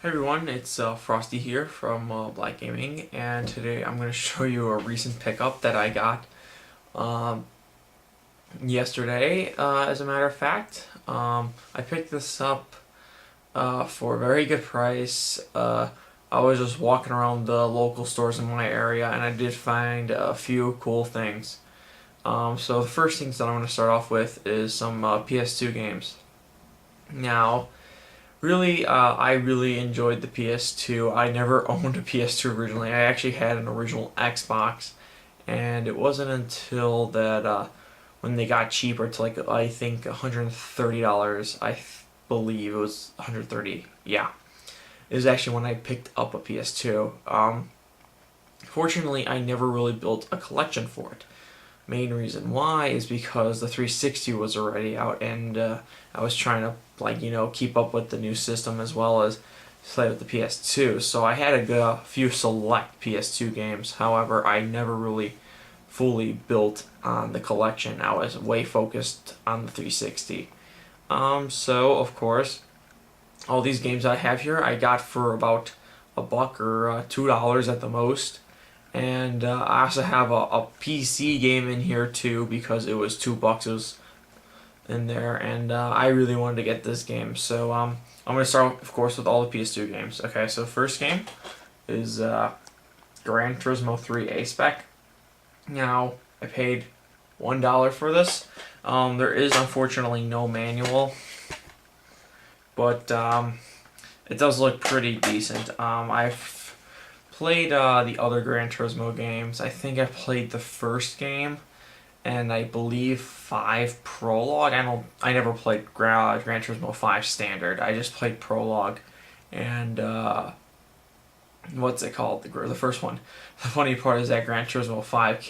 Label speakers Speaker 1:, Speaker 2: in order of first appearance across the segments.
Speaker 1: Hey everyone, it's Frosty here from Black Gaming, and today I'm going to show you a recent pickup that I got um, yesterday. As a matter of fact, I picked this up for a very good price. I was just walking around the local stores in my area, and I did find a few cool things. So the first things that I'm going to start off with is some PS2 games. Now, really, I really enjoyed the PS2. I never owned a PS2 originally. I actually had an original Xbox, and it wasn't until that when they got cheaper to like I think $130. Believe it was 130. Yeah, it was actually when I picked up a PS2. Fortunately, I never really built a collection for it. Main reason why is because the 360 was already out, and I was trying to keep up with the new system as well as play with the PS2. So I had a few select PS2 games. However, I never really fully built on the collection. I was way focused on the 360. So of course, all these games I have here I got for about a buck or $2 at the most. And I also have a PC game in here too because it was $2. It was in there, and I really wanted to get this game. So I'm gonna start, of course, with all the PS2 games. Okay, so first game is Gran Turismo 3 A Spec. Now I paid $1 for this. There is unfortunately no manual, but it does look pretty decent. I've played the other Gran Turismo games. I think I played the first game, and I believe 5 Prologue. I never played Gran Turismo 5 Standard. I just played Prologue, and what's it called? The first one. The funny part is that Gran Turismo 5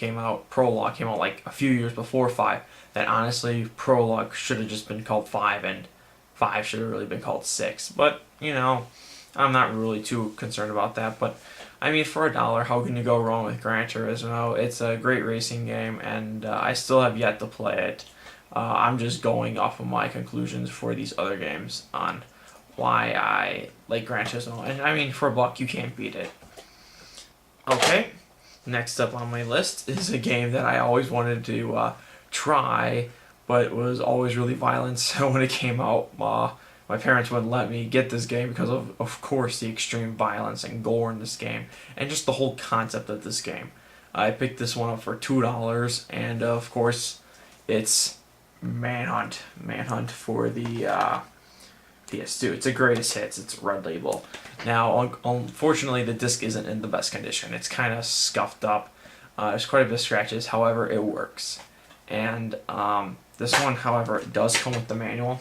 Speaker 1: Prologue came out like a few years before 5. That honestly, Prologue should have just been called 5, and 5 should have really been called 6. But I'm not really too concerned about that. But I mean, for $1, how can you go wrong with Gran Turismo? It's a great racing game, and I still have yet to play it. I'm just going off of my conclusions for these other games on why I like Gran Turismo. And I mean, for a buck, you can't beat it. Okay, next up on my list is a game that I always wanted to try, but was always really violent. So when it came out, my parents wouldn't let me get this game because of course, the extreme violence and gore in this game, and just the whole concept of this game. I picked this one up for $2, and of course, it's Manhunt. Manhunt for the PS2. It's a greatest hits. It's Red Label. Now, unfortunately, the disc isn't in the best condition. It's kind of scuffed up. There's quite a bit of scratches. However, it works. And this one, however, it does come with the manual,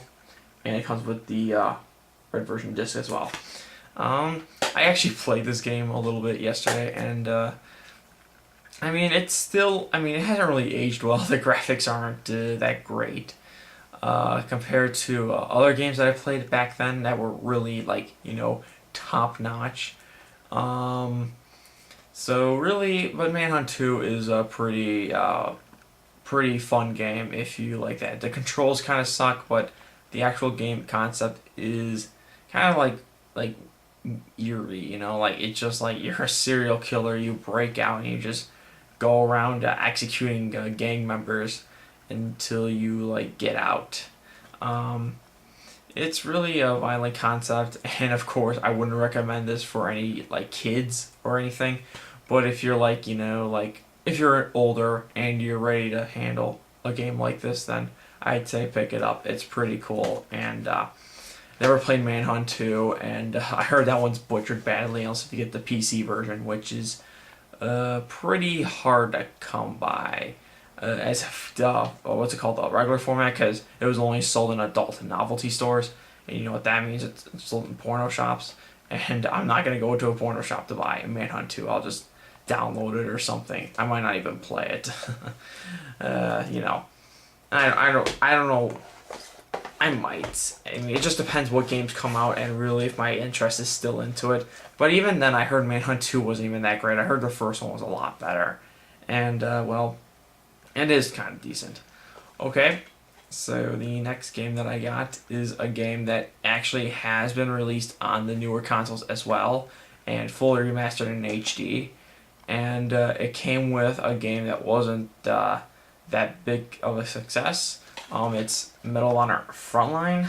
Speaker 1: and it comes with the red version disc as well. I actually played this game a little bit yesterday, and I mean, it hasn't really aged well. The graphics aren't that great compared to other games that I played back then that were really top notch. So really, but Manhunt 2 is a pretty fun game if you like that. The controls kind of suck, but the actual game concept is kind of like eerie, like it's just like you're a serial killer. You break out and you just go around executing gang members until you get out. It's really a violent concept, and of course, I wouldn't recommend this for any kids or anything. But if you're if you're older and you're ready to handle a game like this, then I'd say pick it up. It's pretty cool, and never played Manhunt 2, and I heard that one's butchered badly unless if you get the PC version, which is pretty hard to come by as what's it called, the regular format, because it was only sold in adult and novelty stores, and you know what that means? It's sold in porno shops, and I'm not gonna go to a porno shop to buy Manhunt 2. I'll just download it or something. I might not even play it. I don't know. I might. I mean, it just depends what games come out and really if my interest is still into it. But even then, I heard Manhunt 2 wasn't even that great. I heard the first one was a lot better. And, it is kind of decent. Okay, So the next game that I got is a game that actually has been released on the newer consoles as well, and fully remastered in HD. And it came with a game that wasn't that big of a success. It's Medal of Honor Frontline.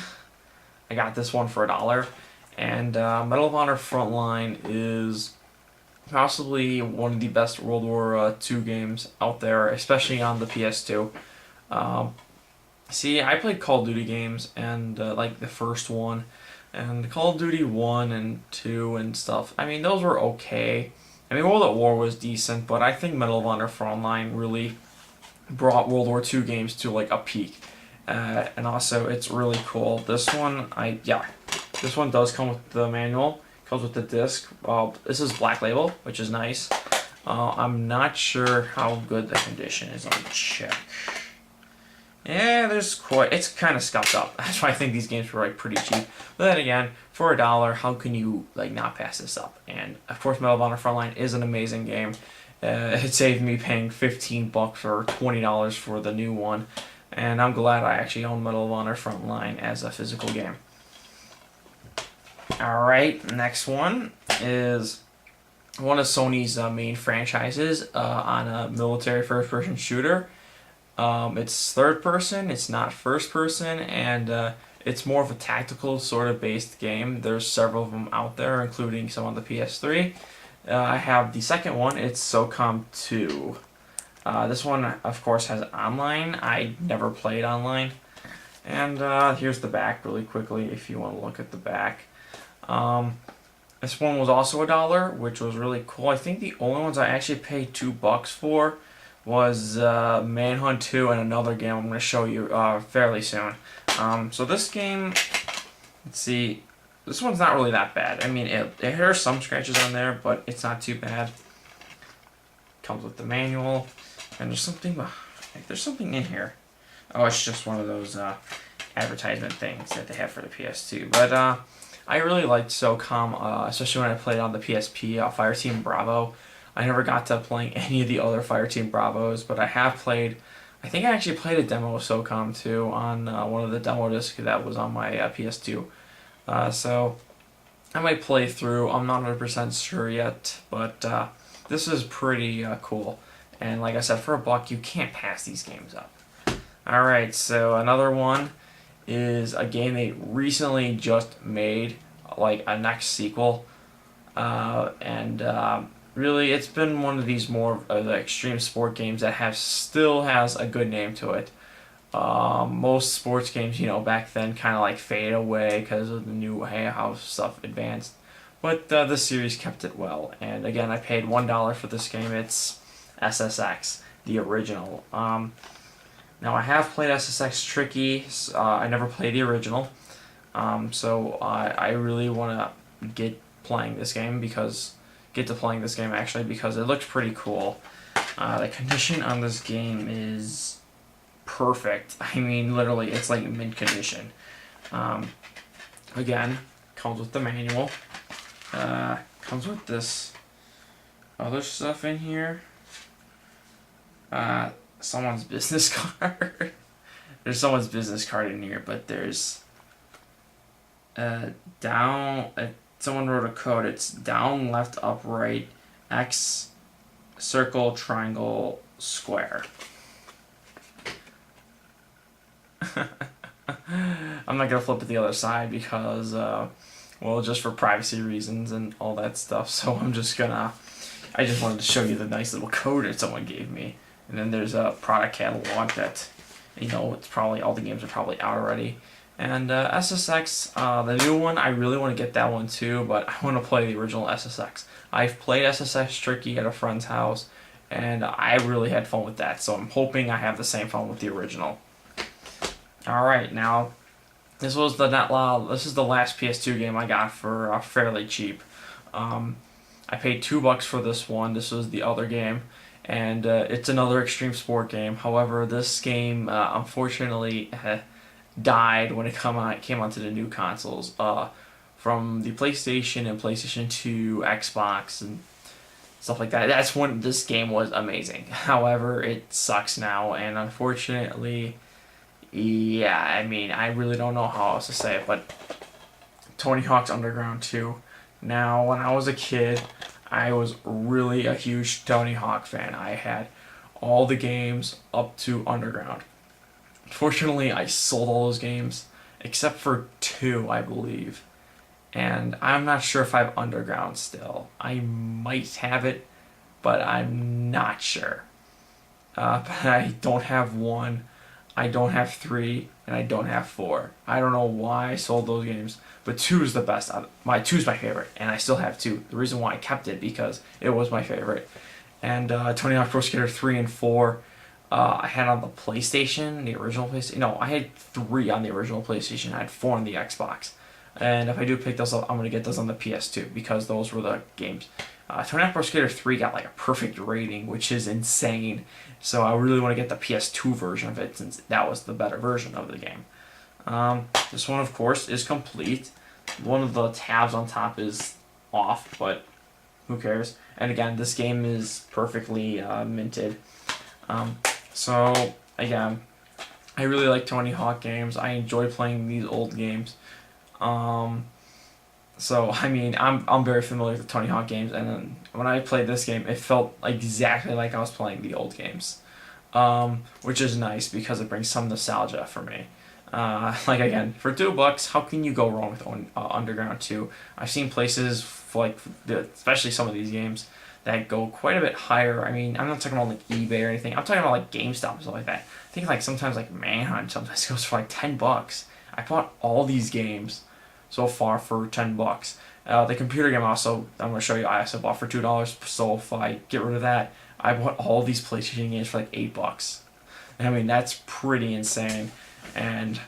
Speaker 1: I got this one for $1, and Medal of Honor Frontline is possibly one of the best World War II games out there, especially on the PS2. Um, See, I played Call of Duty games and like the first one, and Call of Duty 1 and 2 and stuff. I mean, those were okay. I mean, World at War was decent, but I think Medal of Honor Frontline really brought World War II games to like a peak. And also, it's really cool. This one does come with the manual. Comes with the disc. This is Black Label, which is nice. I'm not sure how good the condition is. Let me check. Yeah, it's kind of scuffed up. That's why I think these games were like pretty cheap. But then again, for $1, how can you like not pass this up? And of course, Medal of Honor Frontline is an amazing game. It saved me paying $15 or $20 for the new one, and I'm glad I actually own Medal of Honor Frontline as a physical game. All right, next one is one of Sony's main franchises on a military first-person shooter. It's third person, it's not first person, and it's more of a tactical sort of based game. There's several of them out there, including some on the PS3. I have the second one, it's SOCOM 2. This one, of course, has online. I never played online. And here's the back really quickly if you want to look at the back. This one was also $1, which was really cool. I think the only ones I actually paid $2 for was Manhunt 2 and another game I'm going to show you fairly soon. So this game, let's see, this one's not really that bad. I mean, there are some scratches on there, but it's not too bad. Comes with the manual, and there's something in here. Oh, it's just one of those advertisement things that they have for the PS2. But I really liked SOCOM, especially when I played on the PSP, Fireteam Bravo. I never got to playing any of the other Fireteam Bravos, but I have played. I think I actually played a demo of SOCOM 2 on one of the demo discs that was on my PS2. So I might play through. I'm not 100% sure yet, but this is pretty cool. And like I said, for $1, you can't pass these games up. Alright, so another one is a game they recently just made, like a next sequel. Really, it's been one of these more of the extreme sport games that still has a good name to it. Most sports games, back then kind of like fade away because of the new how stuff advanced. But this series kept it well. And again, I paid $1 for this game. It's SSX, the original. Now, I have played SSX Tricky. I never played the original. So I really want to get to playing this game because it looks pretty cool. The condition on this game is perfect. I mean, literally, it's like mint condition. Again, comes with the manual. Comes with this other stuff in here. Someone's business card. There's someone's business card in here, but there's someone wrote a code. It's down, left, up, right, X, circle, triangle, square. I'm not gonna flip it the other side because, just for privacy reasons and all that stuff. So I just wanted to show you the nice little code that someone gave me. And then there's a product catalog that, it's probably all the games are probably out already. And SSX, the new one, I really want to get that one too, but I want to play the original SSX. I've played SSX Tricky at a friend's house, and I really had fun with that, so I'm hoping I have the same fun with the original. Alright, now, this is the last PS2 game I got for fairly cheap. I paid $2 for this one. This was the other game, and it's another extreme sport game. However, this game, unfortunately, died when it came onto the new consoles. From the PlayStation and PlayStation 2, Xbox, and stuff like that. That's when this game was amazing. However, it sucks now, and unfortunately, Yeah, I mean, I really don't know how else to say it, but Tony Hawk's Underground 2. Now, when I was a kid, I was really a huge Tony Hawk fan. I had all the games up to Underground. Fortunately, I sold all those games except for two, I believe. And I'm not sure if I have Underground still. I might have it, but I'm not sure. But I don't have one, I don't have three, and I don't have four. I don't know why I sold those games, but two is the best. Two's my favorite, and I still have two. The reason why I kept it because it was my favorite. And Tony Hawk Pro Skater 3 and 4, I had on the PlayStation, the original PlayStation. No, I had three on the original PlayStation. I had four on the Xbox. And if I do pick those up, I'm going to get those on the PS2 because those were the games. Tony Hawk Pro Skater 3 got like a perfect rating, which is insane. So I really want to get the PS2 version of it since that was the better version of the game. This one, of course, is complete. One of the tabs on top is off, but who cares? And again, this game is perfectly minted. So again, I really like Tony Hawk games. I enjoy playing these old games. So I mean, I'm very familiar with the Tony Hawk games, and then when I played this game, it felt exactly like I was playing the old games, which is nice because it brings some nostalgia for me. Like again, for $2, how can you go wrong with Underground 2? I've seen places like, especially some of these games, that go quite a bit higher. I mean, I'm not talking about like eBay or anything. I'm talking about like GameStop and stuff like that. I think like sometimes like Manhunt sometimes goes for like $10. I bought all these games so far for $10. The computer game also, I'm going to show you, I also bought for $2. So if I get rid of that, I bought all these PlayStation games for like $8. I mean, that's pretty insane. And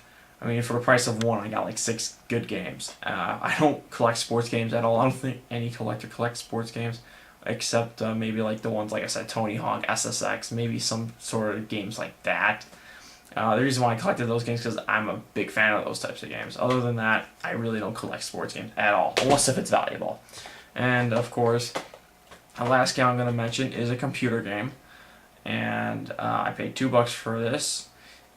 Speaker 1: I mean, for the price of one, I got like 6 good games. I don't collect sports games at all. I don't think any collector collects sports games, except maybe like the ones, like I said, Tony Hawk, SSX, maybe some sort of games like that. The reason why I collected those games because I'm a big fan of those types of games. Other than that, I really don't collect sports games at all, unless if it's valuable. And of course, the last game I'm going to mention is a computer game. And I paid $2 for this.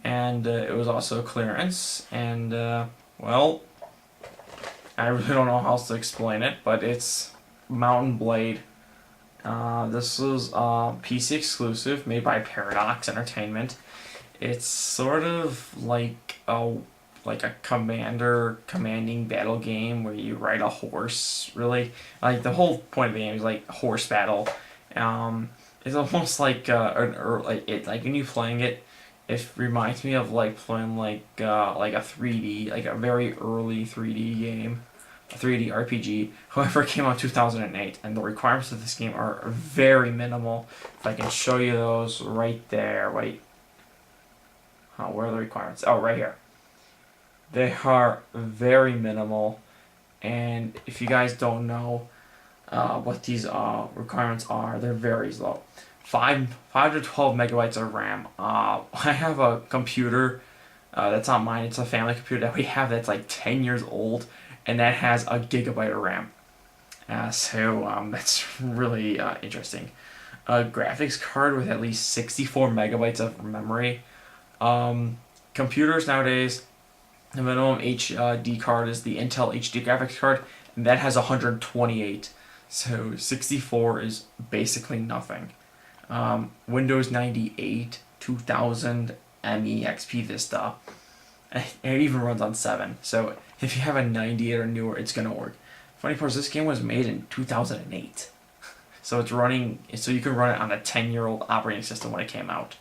Speaker 1: And it was also clearance. And, well, I really don't know how else to explain it, but it's Mountain Blade. This was PC exclusive, made by Paradox Entertainment. It's sort of like a commanding battle game where you ride a horse. Really, like the whole point of the game is like horse battle. It's almost like like when you're playing it, it reminds me of like playing like a 3D, like a very early 3D game, a 3D RPG. However, it came out in 2008, and the requirements of this game are very minimal. If I can show you those right there, wait. Oh, where are the requirements? Oh, right here. They are very minimal, and if you guys don't know what these requirements are, they're very low. 5 to 12 megabytes of RAM. I have a computer that's not mine. It's a family computer that we have that's like 10 years old, and that has a gigabyte of RAM. So that's really interesting. A graphics card with at least 64 megabytes of memory. Computers nowadays, the minimum HD card is the Intel HD graphics card, and that has 128. So 64 is basically nothing. Windows 98, 2000, ME, XP Vista, and it even runs on 7. So if you have a 98 or newer, it's gonna work. Funny part is this game was made in 2008. So it's running, so you can run it on a 10-year-old operating system when it came out.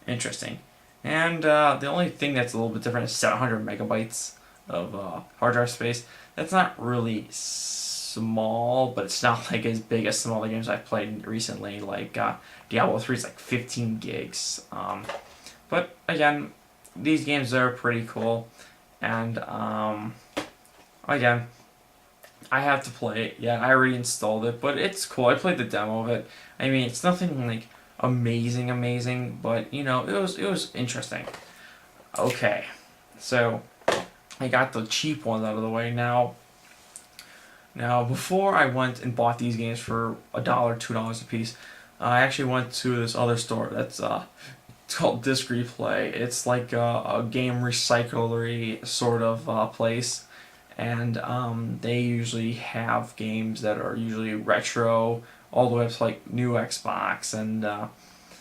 Speaker 1: Interesting. And the only thing that's a little bit different is 700 megabytes of hard drive space. That's not really small, but it's not like as big as some other games I've played recently, like Diablo 3 is like 15 gigs. But again, these games are pretty cool. And again, I have to play it. Yeah, I already installed it, but it's cool. I played the demo of it. I mean, it's nothing like amazing, but you know, it was interesting. Okay, so I got the cheap ones out of the way now. Before I went and bought these games for $1, $2 a piece, I actually went to this other store that's it's It's called Disc Replay. It's like a game recyclery sort of place, and they usually have games that are usually retro, all the way up to like new Xbox and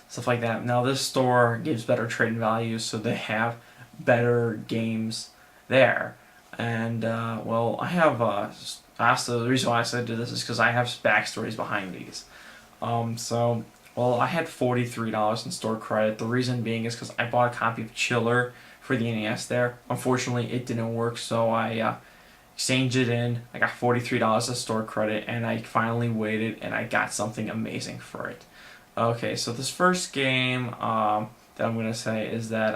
Speaker 1: stuff like that. Now this store gives better trade values, so they have better games there. And well, I have the reason why I said to this is because I have backstories behind these. So well, I had $43 in store credit. The reason being is because I bought a copy of Chiller for the NES there. Unfortunately, it didn't work, so I exchanged it in. I got $43 of store credit, and I finally waited, and I got something amazing for it. Okay, so this first game that I'm gonna say is that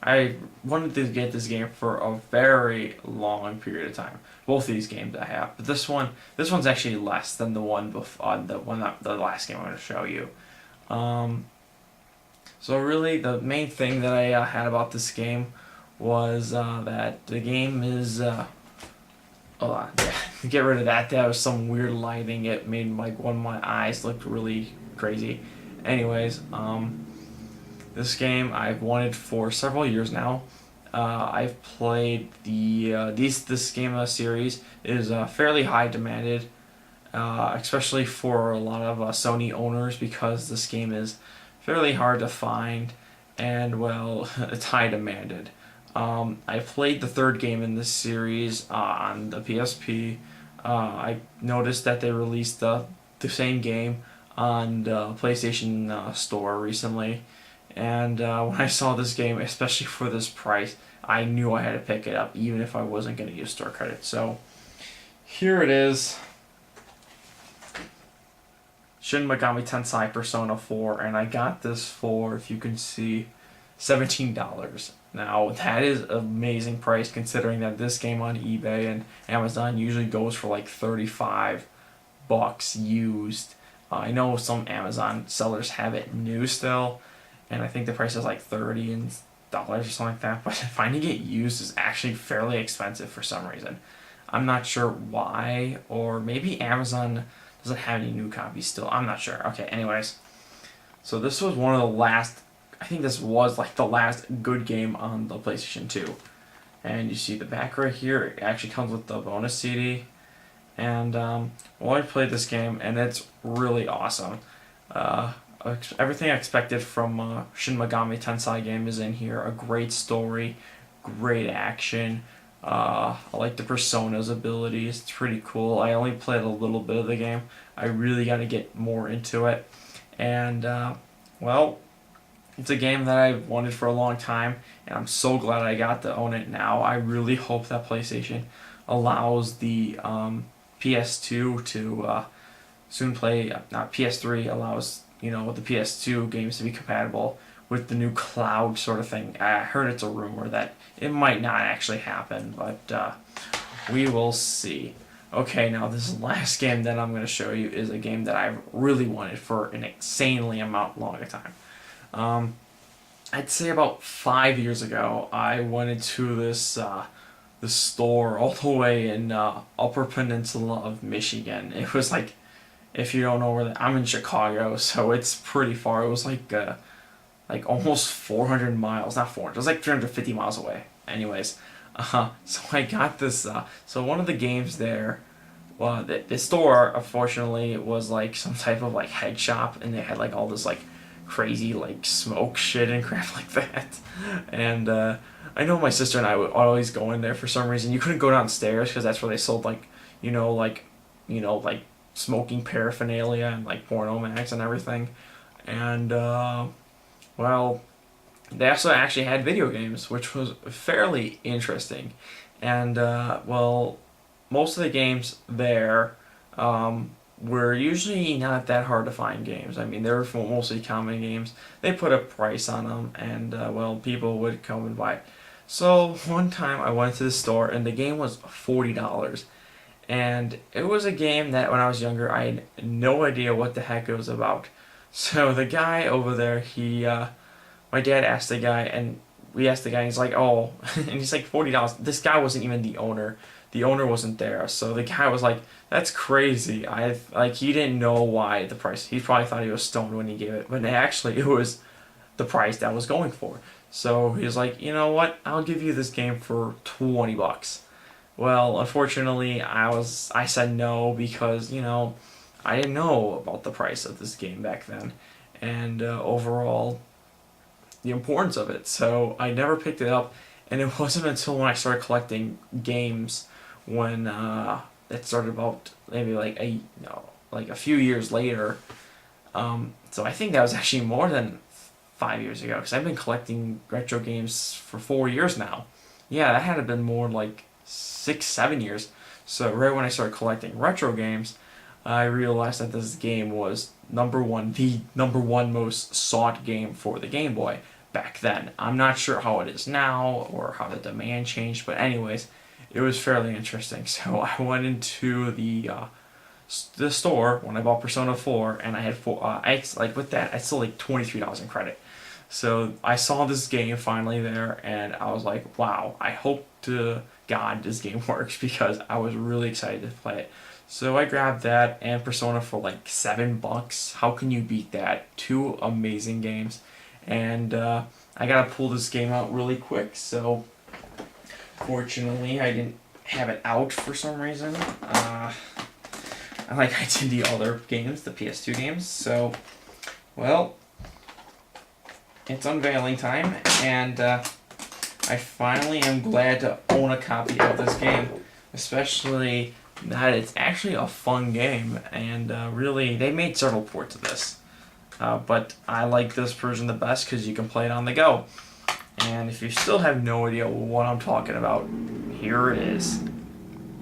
Speaker 1: I wanted to get this game for a very long period of time. Both of these games I have, but this one's actually less than the one before the last game I'm gonna show you. Um, so really, the main thing that I had about this game was that the game is. Oh, yeah. Get rid of that. That was some weird lighting. It made like one of my eyes look really crazy. Anyways, this game I've wanted for several years now. I've played this game series is fairly high demanded, especially for a lot of Sony owners because this game is fairly hard to find and well it's high demanded. I played the third game in this series on the PSP. I noticed that they released the same game on the PlayStation Store recently, and when I saw this game, especially for this price, I knew I had to pick it up, even if I wasn't going to use store credit. So here it is, Shin Megami Tensei Persona 4, and I got this for, if you can see, $17. Now that is an amazing price considering that this game on eBay and Amazon usually goes for like $35 used. I know some Amazon sellers have it new still, and I think the price is like $30 or something like that. But finding it used is actually fairly expensive for some reason. I'm not sure why, or maybe Amazon doesn't have any new copies still. I'm not sure. Okay, anyways, so this was one of the last. I think this was like the last good game on the PlayStation 2. And you see the back right here, it actually comes with the bonus CD. And well, I played this game, and it's really awesome. Everything I expected from Shin Megami Tensei game is in here. A great story, great action. I like the Persona's abilities. It's pretty cool. I only played a little bit of the game. I really got to get more into it. And well, it's a game that I've wanted for a long time, and I'm so glad I got to own it now. I really hope that PlayStation allows the PS2 to soon play, not PS3 allows, the PS2 games to be compatible with the new cloud sort of thing. I heard it's a rumor that it might not actually happen, but we will see. Okay, now this last game that I'm going to show you is a game that I've really wanted for an insanely long time. I'd say about 5 years ago, I went into this store all the way in Upper Peninsula of Michigan. It was like, if you don't know where I'm in Chicago, so it's pretty far. It was like almost 400 miles, not 400. It was like 350 miles away. Anyways, so I got this. So one of the games there. Well, the store, unfortunately, was like some type of like head shop, and they had like all this like crazy like smoke shit and crap like that. And I know my sister and I would always go in there for some reason. You couldn't go downstairs because that's where they sold like like smoking paraphernalia and like porno mags and everything. And well, they also actually had video games, which was fairly interesting. And well, most of the games there were usually not that hard to find games. I mean, they were mostly common games. They put a price on them, and well, people would come and buy it. So one time I went to the store, and the game was $40. And it was a game that when I was younger, I had no idea what the heck it was about. So the guy over there, my dad asked the guy, and we asked the guy, and he's like, oh, and he's like, $40. This guy wasn't even the owner. The owner wasn't there. So the guy was like, that's crazy. He didn't know why the price. He probably thought he was stoned when he gave it. But actually, it was the price that I was going for. So he was like, you know what? I'll give you this game for $20. Well, unfortunately, I said no because I didn't know about the price of this game back then, and overall the importance of it. So I never picked it up, and it wasn't until when I started collecting games when it started about maybe like like a few years later. So I think that was actually more than 5 years ago because I've been collecting retro games for 4 years now. Yeah, that had to been more like 6, 7 years. So right when I started collecting retro games, I realized that this game was the number one most sought game for the Game Boy back then. I'm not sure how it is now or how the demand changed, but anyways, it was fairly interesting. So I went into the store when I bought Persona 4, and I had with that I still like $23 in credit. So I saw this game finally there, and I was like, wow, I hope to God this game works because I was really excited to play it. So I grabbed that and Persona for like $7. How can you beat that? Two amazing games. And I gotta pull this game out really quick, so fortunately I didn't have it out for some reason. Like I did the other games, the PS2 games, so, well, it's unveiling time, and I finally am glad to own a copy of this game, especially that it's actually a fun game, and really, they made several ports of this, but I like this version the best because you can play it on the go. And if you still have no idea what I'm talking about, here it is.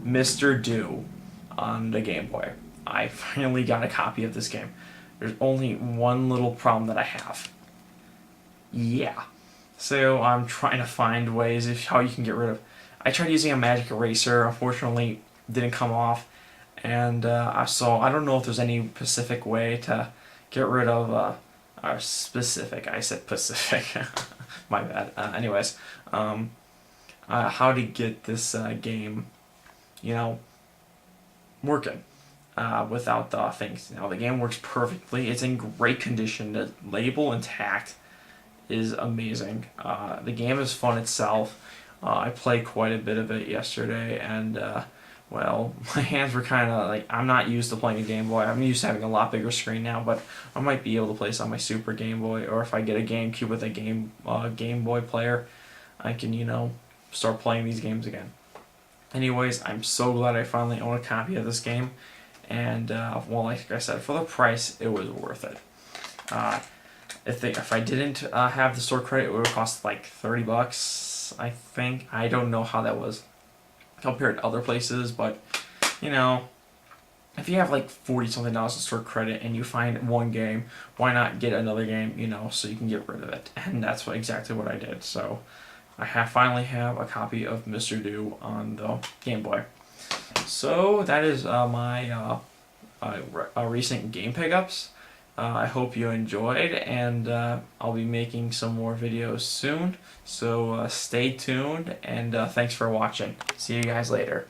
Speaker 1: Mr. Do on the Game Boy. I finally got a copy of this game. There's only one little problem that I have. Yeah. So I'm trying to find ways of how you can get rid of. I tried using a magic eraser. Unfortunately, didn't come off. And so I don't know if there's any specific way to get rid of specific. I said Pacific. My bad. Anyways, how to get this game, working without the things. Now the game works perfectly. It's in great condition. The label intact is amazing. The game is fun itself. I played quite a bit of it yesterday, and well, my hands were kind of like, I'm not used to playing a Game Boy. I'm used to having a lot bigger screen now, but I might be able to play this on my Super Game Boy, or if I get a GameCube with a Game Boy player, I can, start playing these games again. Anyways, I'm so glad I finally own a copy of this game, and well, like I said, for the price, it was worth it. If I didn't have the store credit, it would have cost like $30, I think. I don't know how that was compared to other places, but if you have like $40-something in store credit and you find one game, why not get another game, so you can get rid of it? And that's exactly what I did. So I finally have a copy of Mr. Do on the Game Boy. So that is my recent game pickups. I hope you enjoyed, and I'll be making some more videos soon, so stay tuned, and thanks for watching. See you guys later.